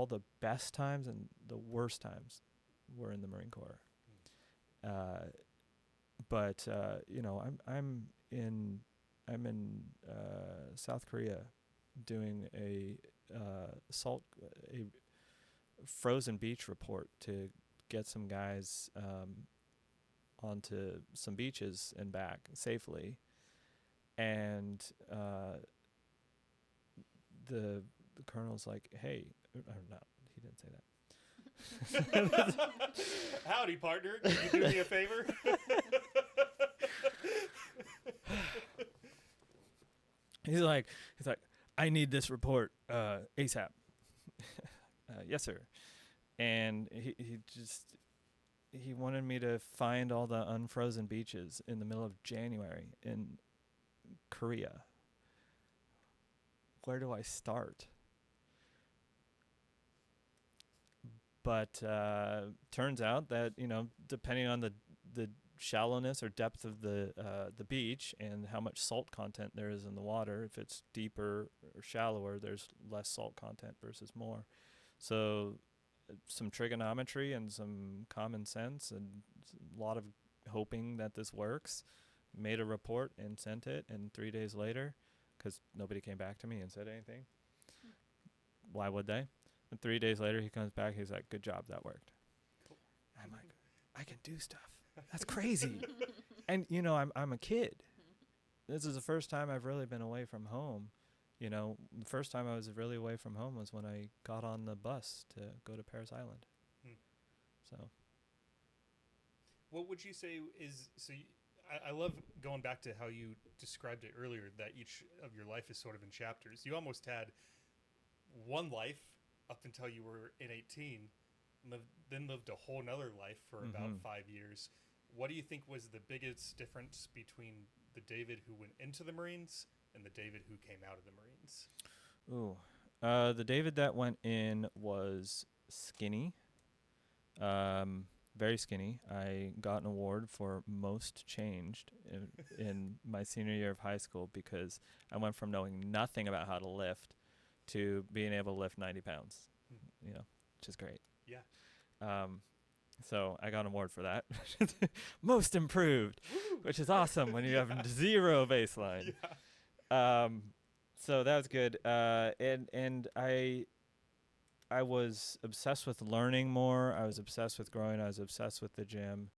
all the best times and the worst times were in the Marine Corps. But I'm in South Korea doing a frozen beach report to get some guys onto some beaches and back safely. And the colonel's like, "Hey," or no, he didn't say that. Howdy, partner. Can you do me a favor? He's like, "I need this report ASAP." Yes, sir. And he wanted me to find all the unfrozen beaches in the middle of January in Korea. Where do I start? But turns out that, depending on the shallowness or depth of the beach and how much salt content there is in the water, if it's deeper or shallower, there's less salt content versus more. So some trigonometry and some common sense and a lot of hoping that this works, made a report and sent it. And 3 days later, because nobody came back to me and said anything, why would they? And 3 days later, he comes back. He's like, "Good job, that worked." Cool. I'm like, I can do stuff. That's crazy. And I'm a kid. This is the first time I've really been away from home. The first time I was really away from home was when I got on the bus to go to Paris Island. So, What would you say is I love going back to how you described it earlier, that each of your life is sort of in chapters. You almost had one life up until you were in 18, then lived a whole nother life for about 5 years. What do you think was the biggest difference between the David who went into the Marines and the David who came out of the Marines? The David that went in was skinny, very skinny. I got an award for most changed in my senior year of high school because I went from knowing nothing about how to lift to being able to lift 90 pounds, which is great. Yeah. So I got an award for that. Most improved, which is awesome when you have zero baseline. Yeah. So that was good. And I was obsessed with learning more. I was obsessed with growing. I was obsessed with the gym.